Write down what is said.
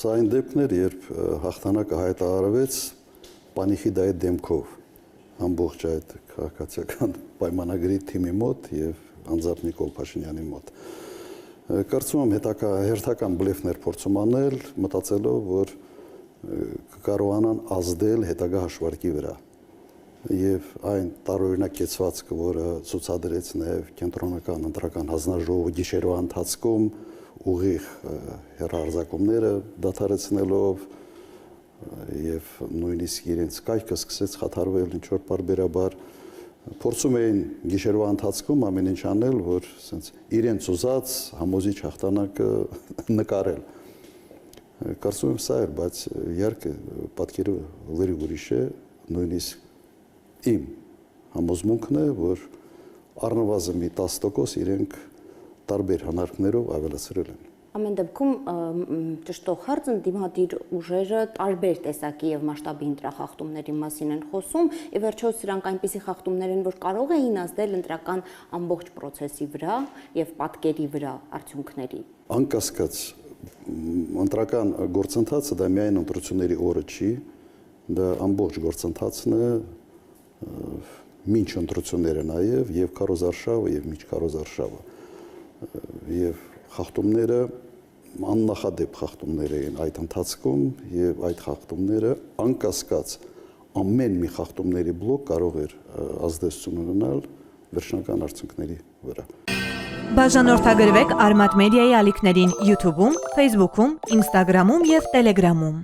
Սա այն դեպքն էր, երբ հաղթանակը հայտարարվեց Պանիխիդայի դեմքով ամբողջ այդ քաղաքացիական պայմանագրի թիմի մոտ եւ անձամբ Նիկոլ Փաշինյանի մոտ։ Կարծում եմ հերթական բլեֆներ փորձում անել, մտածելով, որ կկարողանան ազդել հետագա հաշվարկի վրա։ Եվ այն տարօրինակ կեցվածքը, որը ցուցադրեց նաև կենտրոնական ընտրական հանձնաժողովը գիշերվա ընթացքում ուղիղ հեռարձակումները դադարեցնելով եւ նույնիսկ իրենց կայքը սկսեց խաթարվել ինչ որ բարբերաբար փորձում էին գիշերվա ընթացքում ամեն ինչ անել, որ ասենց իրենց ուզած համոզիչ հաղթանակը նկարել։ Կարծում եմ սա էր, բայց իհարկե պատկերը լրիվ ուրիշ է, նույնիսկ իմ համոզմունքն է, որ առնվազն մի 10% իրենք տարբեր հնարքներով ավելացրել են։ Ամեն դեպքում ճշտող հարց ընդդիմադիր ուժերը տարբեր տեսակի եւ մասշտաբի ընտրախախտումների մասին են խոսում, ի վերջո սրանք այնպիսի խախտումներ են, որ կարող էին ազդել ընտրական ամբողջ process-ի վրա եւ պատկերի վրա արդյունքների։ Անկասկած ընտրական գործընթացը դա միայն ընտրությունների օրը չի, դա ամբողջ գործընթացն է մինչ ընտրությունները նաեւ եւ քարոզարշավը եւ միջ քարոզարշավը եւ խախտումները աննախադեպ խախտումներ էին այդ ընթացքում եւ այդ խախտումները անկասկած ամեն մի խախտումների բլոկ կարող էր ազդեցություն ունենալ վերջնական արդյունքների վրա։ Բաժանորդագրվեք Արմատ մեդիայի ալիքներին YouTube-ում, Facebook-ում, Instagram-ում եւ Telegram-ում։